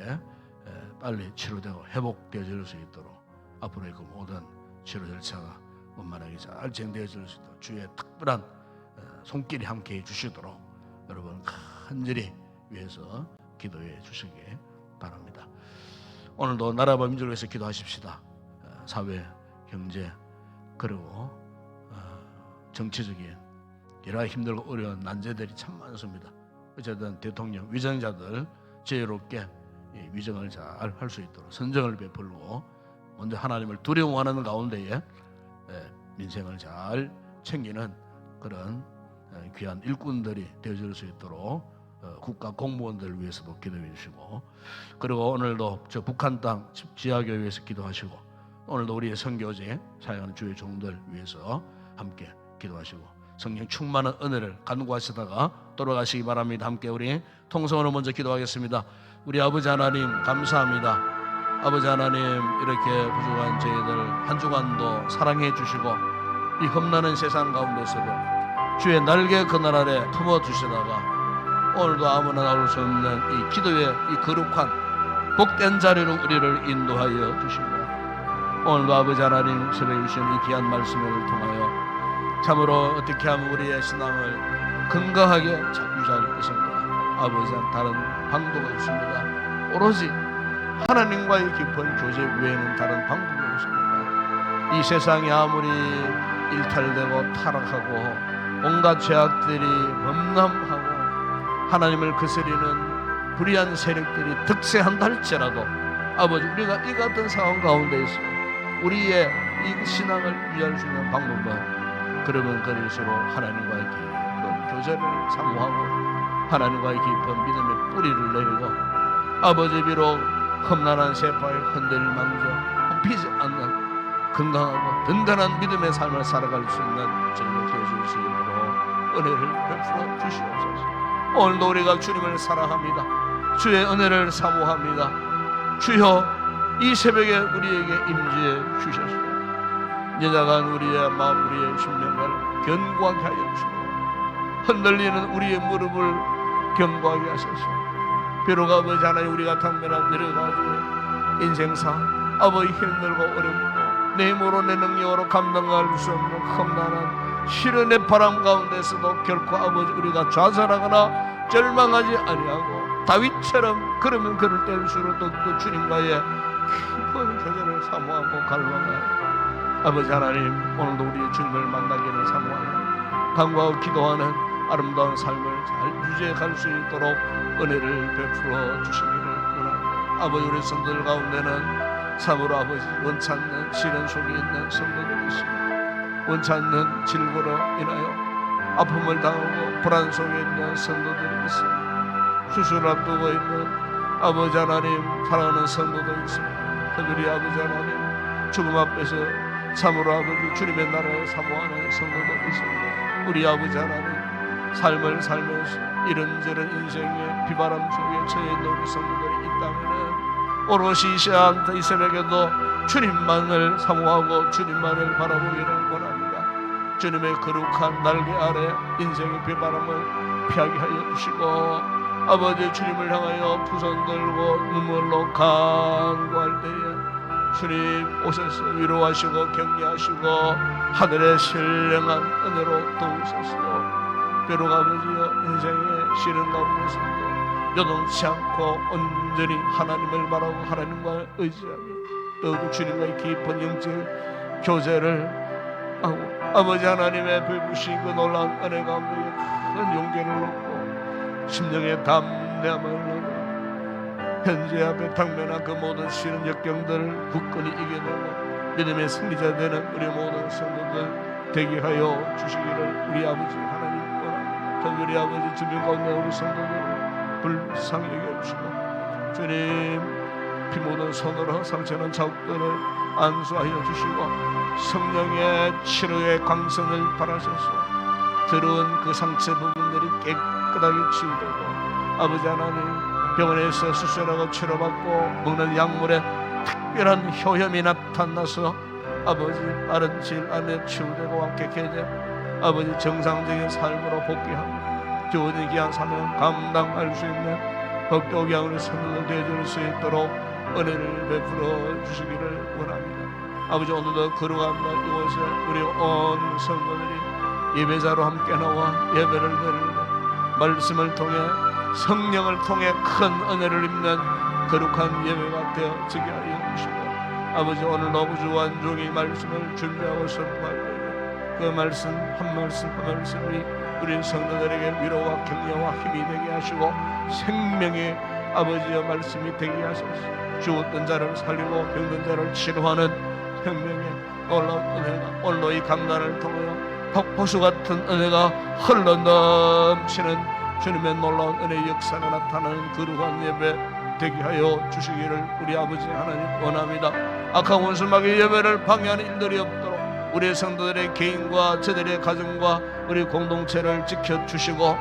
[SPEAKER 1] 빨리 치료되고 회복되어질 수 있도록 앞으로의 그 모든 치료 절차가 원만하게 잘 진행되어질 수 있도록 주의 특별한 손길이 함께해 주시도록 여러분 간절히 위해서 기도해 주시기 바랍니다. 오늘도 나라와 민족을 위해서 기도하십시다. 사회, 경제, 그리고 정치적인 여러 힘들고 어려운 난제들이 참 많습니다. 어쨌든 대통령, 위정자들 지혜롭게 위정을 잘 할 수 있도록 선정을 베풀고 먼저 하나님을 두려워하는 가운데에 민생을 잘 챙기는 그런 귀한 일꾼들이 되어질 수 있도록 국가 공무원들을 위해서도 기도해 주시고, 그리고 오늘도 저 북한 땅 지하교회 위해서 기도하시고, 오늘도 우리의 선교제 사역하는 주의 종들 위해서 함께 기도하시고 성령 충만한 은혜를 간구하시다가 돌아가시기 바랍니다. 함께 우리 통성으로 먼저 기도하겠습니다. 우리 아버지 하나님 감사합니다. 아버지 하나님, 이렇게 부족한 저희들 한 주간도 사랑해 주시고 이 험난한 세상 가운데서도 주의 날개 그늘 아래 품어주시다가 오늘도 아무나 나올 수 없는 이 기도의 이 거룩한 복된 자리로 우리를 인도하여 주시고, 오늘도 아버지 하나님 새벽에 주신 이 귀한 말씀을 통하여 참으로 어떻게 하면 우리의 신앙을 건강하게 유지할 것인가? 아버지는 다른 방도가 없습니다. 오로지 하나님과의 깊은 교제 외에는 다른 방법이 없습니다. 이 세상이 아무리 일탈되고 타락하고 온갖 죄악들이 범람하고 하나님을 거스리는 불의한 세력들이 득세한다 할지라도 아버지, 우리가 이 같은 상황 가운데에서 우리의 이 신앙을 유지할 수 있는 방법은 그러면 그럴수록 하나님과의 깊은 교제를 사모하고 하나님과의 깊은 믿음의 뿌리를 내리고 아버지, 비록 험난한 세파에 흔들릴 망정 뽑히지 않는 건강하고 든든한 믿음의 삶을 살아갈 수 있는 저희가 되어줄 수 있도록 은혜를 베풀어 주시옵소서. 오늘도 우리가 주님을 사랑합니다. 주의 은혜를 사모합니다. 주여, 이 새벽에 우리에게 임재해 주셨소. 여자간 우리의 마음, 우리의 심령을 견고하게 하여 주시고 흔들리는 우리의 무릎을 견고하게 하소서. 비록 아버지 하나님, 우리가 당면한 여러 가지 인생사 아버지 힘들고 어렵고 내 힘으로 내 능력으로 감당할 수 없는 험난한 시련의 바람 가운데서도 결코 아버지 우리가 좌절하거나 절망하지 아니하고 다윗처럼 그러면 그럴 때일수록 더욱더 주님과의 깊은 교제를 사모하고 갈망하여 아버지 하나님, 오늘도 우리의 주님을 만나기를 사모하여 간구하고 기도하는 아름다운 삶을 잘 유지해 갈 수 있도록 은혜를 베풀어 주시기를 원합니다. 아버지, 우리 성도들 가운데는 참으로 아버지 원찮는 시련 속에 있는 성도들이 있습니다. 원찮는 질고로 인하여 아픔을 당하고 불안 속에 있는 성도들이 있습니다. 수술을 앞두고 있는 아버지 하나님, 사랑하는 성도도 있습니다. 그들이 아버지 하나님 죽음 앞에서 참으로 아버지 주님의 나라를 사모하는 성도도 있습니다. 우리 아버지 하나님, 삶을 살면서 이런저런 인생의 비바람 속에 처해 있는 우리 성도들이 있다면 오롯이 이 새벽에도 주님만을 사모하고 주님만을 바라보기를 원합니다. 주님의 거룩한 날개 아래 인생의 비바람을 피하게 하여 주시고 아버지, 주님을 향하여 두 손 들고 눈물로 간구할 때에 주님 오셔서 위로하시고 격려하시고 하늘의 신령한 은혜로 도우소서. 비록 아버지여 인생의 시련 가운데서도 요동치 않고 온전히 하나님을 바라고 하나님과 의지하며 또 주님과의 깊은 영적 교제를 하고 아버지 하나님의 베푸신 그 놀라운 은혜 가운데 큰 용기를 얻고 심령의 담대함을 얻고 현재 앞에 당면한 그 모든 시련 역경들을 굳건히 이겨내고 믿음의 승리자 되는 우리 모든 성도들 되게 하여 주시기를 우리 아버지 하나님 원합니다. 특별히 아버지 주님 가운데 우리 성도들을 불쌍히 여겨주시고 주님 피 묻은 손으로 상처난 자국들을 안수하여 주시고 성령의 치료의 광선을 발하셔서 더러운 그 상처 부분들이 깨끗하게 치유되고 아버지 하나님, 병원에서 수술하고 치료받고 먹는 약물에 특별한 효험이 나타나서 아버지 다른 질환에 치유되고 완쾌해져 아버지 정상적인 삶으로 복귀하고 주어진 귀한 사명 감당할 수 있는 복도 귀한 성도들 되어줄 수 있도록 은혜를 베풀어 주시기를 원합니다. 아버지, 오늘도 거룩한 날 이곳에 우리 온 성도들이 예배자로 함께 나와 예배를 드리는 말씀을 통해 성령을 통해 큰 은혜를 입는 거룩한 예배가 되어지게 하여 주시고 아버지, 오늘 너무 주한 종이 말씀을 준비하고 선포할 때에 그 말씀 한 말씀이 우리 성도들에게 위로와 격려와 힘이 되게 하시고 생명의 아버지의 말씀이 되게 하소서. 죽었던 자를 살리고 병든 자를 치료하는 생명의 놀라운 은혜가 오늘 이 강단을 통하여 폭포수 같은 은혜가 흘러넘치는 주님의 놀라운 은혜의 역사가 나타나는 거룩한 예배 되게 하여 주시기를 우리 아버지 하나님 원합니다. 악한 원수마귀의 예배를 방해하는 일들이 없도록 우리 성도들의 개인과 저들의 가정과 우리 공동체를 지켜주시고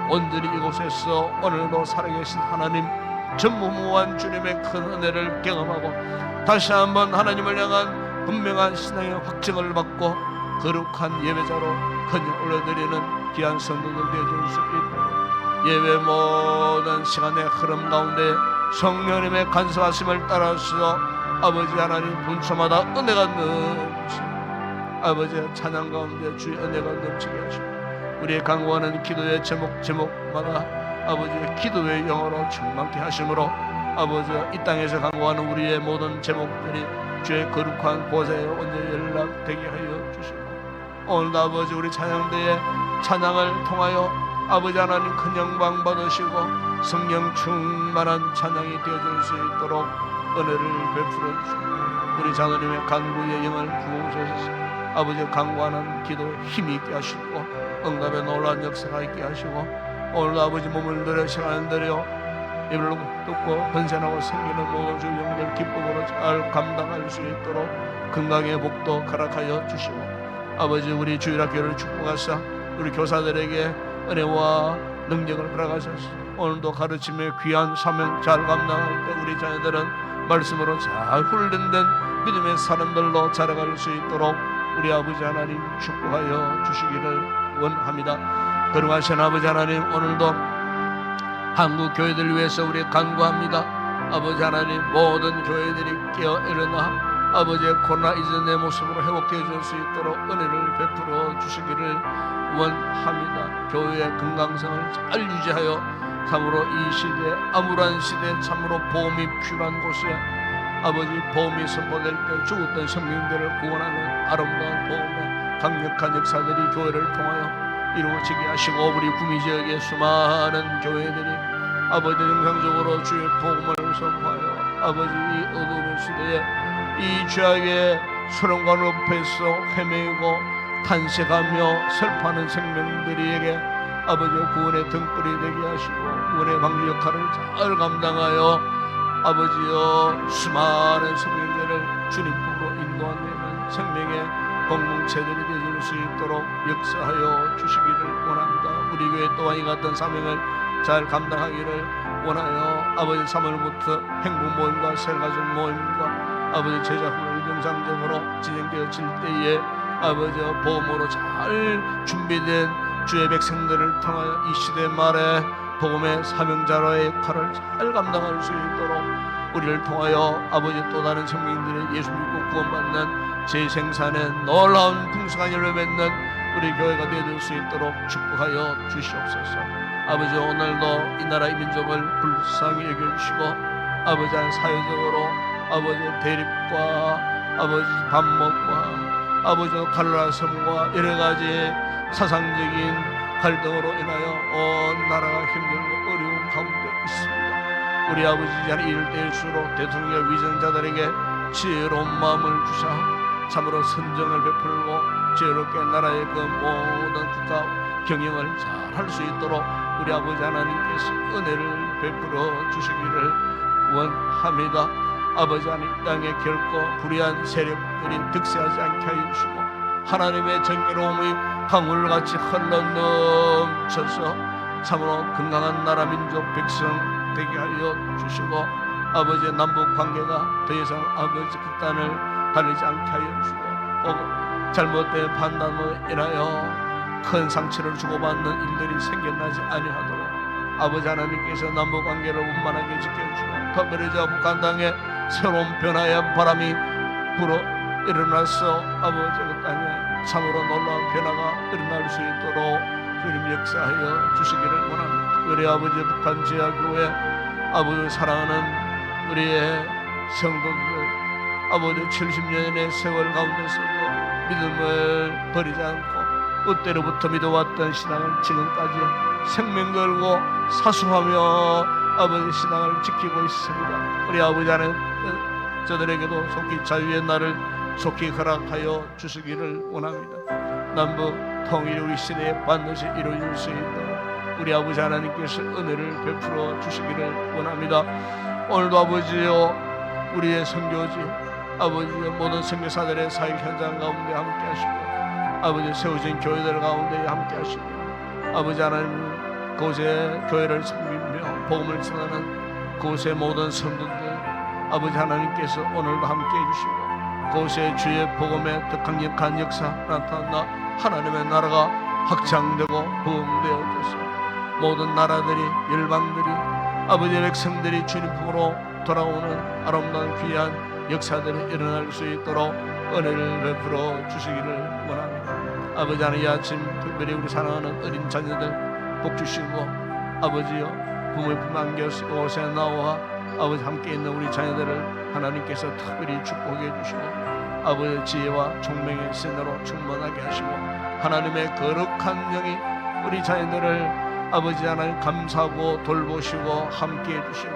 [SPEAKER 1] 온전히 이곳에서 오늘도 살아계신 하나님 전무후무한 주님의 큰 은혜를 경험하고 다시 한번 하나님을 향한 분명한 신앙의 확증을 받고 거룩한 예배자로 큰일 올려드리는 귀한 성도들 되어줄 수 있도록 예배 모든 시간의 흐름 가운데 성령님의 간섭하심을 따라서 아버지 하나님 분초마다 은혜가 넘치는 아버지 찬양 가운데 주의 은혜가 넘치게 하시고 우리의 간구하는 기도의 제목마다 아버지의 기도의 영어로 충만케 하심으로 아버지 이 땅에서 간구하는 우리의 모든 제목들이 주의 거룩한 보좌에 언제 연락되게 하여 주시고 오늘도 아버지 우리 찬양대의 찬양을 통하여 아버지 하나님 큰 영광 받으시고 성령 충만한 찬양이 되어질 수 있도록 은혜를 베풀어 주시고 우리 자녀님의 간구의 영을 부으셔서 아버지 간구하는 기도에 힘이 있게 하시고 응답의 놀라운 역사가 있게 하시고 오늘도 아버지 몸을 들여 시간을 들여 입을 뜯고 번선하고 생기는 모든 주 영들 기쁨으로 잘 감당할 수 있도록 건강의 복도 허락하여 주시고 아버지 우리 주일학교를 축복하사 우리 교사들에게 은혜와 능력을 허락하셔서 오늘도 가르침의 귀한 사명 잘 감당할 때 우리 자녀들은 말씀으로 잘 훈련된 믿음의 사람들로 자라갈 수 있도록 우리 아버지 하나님 축복하여 주시기를 원합니다. 거룩하신 아버지 하나님 오늘도 한국 교회들을 위해서 우리 간구합니다. 아버지 하나님 모든 교회들이 깨어 일어나 아버지의 코로나 이전의 모습으로 회복되어질 수 있도록 은혜를 베풀어 주시기를 원합니다. 교회의 건강성을 잘 유지하여 참으로 이 시대 암울한 시대 참으로 보험이 필요한 곳에 아버지 보험이 선포될 때 죽었던 생명들을 구원하는 아름다운 보험의 강력한 역사들이 교회를 통하여 이루어지게 하시고 우리 구미 지역의 수많은 교회들이 아버지 정상적으로 주의 복음을 선포하여 아버지 이 어둠의 시대에 이 죄악의 수렁과 늪에서 헤매고 탄식하며 슬퍼하는 생명들에게 아버지의 구원의 등불이 되게 하시고 구원의 방주 역할을 잘 감당하여 아버지여 수많은 생명들을 주님 품으로 인도하는 생명의 공동체들이 되어질 수 있도록 역사하여 주시기를 원합니다. 우리 교회 또한 이 같은 사명을 잘 감당하기를 원하여 아버지 3월부터 행복 모임과 새가족 모임과 아버지 제작을 정상적으로 진행되어질 때에 아버지 보험으로 잘 준비된 주의 백성들을 통하여 이 시대 말에 복음의 사명자로의 역할을 잘 감당할 수 있도록 우리를 통하여 아버지 또 다른 생명들의 예수 믿고 구원받는 재생산의 놀라운 풍성한 열매 맺는 우리 교회가 되어줄 수 있도록 축복하여 주시옵소서. 아버지 오늘도 이 나라 이 민족을 불쌍히 여겨주시고 아버지 사회적으로 아버지 대립과 아버지 반목과 아버지 갈라섬과 여러가지 사상적인 갈등으로 인하여 온 나라가 힘들고 어려운 가운데 있습니다. 우리 아버지 이럴 때일수록 대통령의 위정자들에게 지혜로운 마음을 주사 참으로 선정을 베풀고 지혜롭게 나라의 그 모든 국가 경영을 잘 할 수 있도록 우리 아버지 하나님께서 은혜를 베풀어 주시기를 원합니다. 아버지 하나님 땅에 결코 불의한 세력들이 득세하지 않게 하여 주시고 하나님의 정의로움이 강물같이 흘러넘쳐서 참으로 건강한 나라 민족 백성 되게 하여 주시고 아버지의 남북 관계가 더 이상 아버지 극단을 달리지 않게 하여 주시고 잘못된 판단으로 인하여 큰 상처를 주고받는 일들이 생겨나지 아니하도록 아버지 하나님께서 남북 관계를 원만하게 지켜주시고 더 그러자 북한 땅에 새로운 변화의 바람이 불어 일어나서 아버지 그 땅에 참으로 놀라운 변화가 일어날 수 있도록 주님 역사하여 주시기를 원합니다. 우리 아버지 북한 지하교회 아버지 사랑하는 우리의 성도들 아버지 70년의 세월 가운데서도 믿음을 버리지 않고 그때로부터 믿어왔던 신앙을 지금까지 생명 걸고 사수하며 아버지 신앙을 지키고 있습니다. 우리 아버지 하나님 저들에게도 속히 자유의 날을 속히 허락하여 주시기를 원합니다. 남북 통일이 우리 시대에 반드시 이루어질 수 있도록 우리 아버지 하나님께서 은혜를 베풀어 주시기를 원합니다. 오늘도 아버지여 우리의 선교지 아버지의 모든 선교사들의 사역 현장 가운데 함께 하시고 아버지 세워진 교회들 가운데 함께 하시고 아버지 하나님 그곳에 교회를 섬기며 복음을 전하는 그곳의 모든 성도들 아버지 하나님께서 오늘도 함께 해주시고 그곳에 주의 복음의 더 강력한 역사 나타나 하나님의 나라가 확장되고 부흥되어져서 모든 나라들이 열방들이 아버지의 백성들이 주님 품으로 돌아오는 아름다운 귀한 역사들이 일어날 수 있도록 은혜를 베풀어 주시기를 원합니다. 아버지 하나님, 이 아침 특별히 우리 사랑하는 어린 자녀들 복 주시고, 아버지여 부모의 품 안겨주시고 새나와 아버지 함께 있는 우리 자녀들을 하나님께서 특별히 축복해 주시고, 아버지의 지혜와 총명의 신으로 충만하게 하시고, 하나님의 거룩한 영이 우리 자녀들을 아버지 하나님 감사하고 돌보시고 함께 해주시고,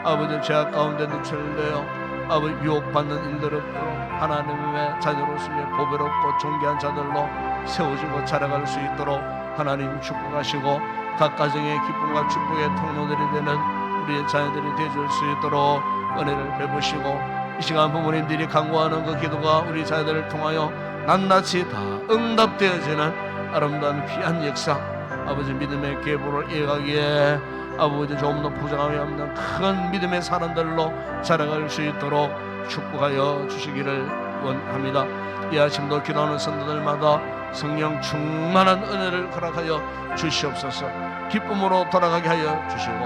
[SPEAKER 1] 아버지 죄악 가운데 누철되어 아버지 유혹받는 일들 없도록 하나님의 자녀로서의 보배롭고 존귀한 자들로 세워지고 자라갈 수 있도록 하나님 축복하시고, 각 가정의 기쁨과 축복의 통로들이 되는 우리의 자녀들이 되어줄 수 있도록 은혜를 베푸시고, 이 시간 부모님들이 간구하는 그 기도가 우리 자녀들을 통하여 낱낱이 다 응답되어지는 아름다운 귀한 역사, 아버지 믿음의 계보를 이어가기에 아버지 조금 더 부정함이 없는 큰 믿음의 사람들로 자라갈 수 있도록 축복하여 주시기를 원합니다. 이 아침도 기도하는 성도들마다 성령 충만한 은혜를 허락하여 주시옵소서. 기쁨으로 돌아가게 하여 주시고,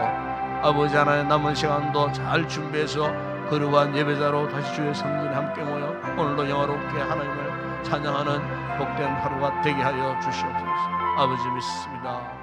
[SPEAKER 1] 아버지 하나의 남은 시간도 잘 준비해서 거룩한 예배자로 다시 주의 성전에 함께 모여 오늘도 영화롭게 하나님을 찬양하는 복된 하루가 되게 하여 주시옵소서. 아버지 믿습니다.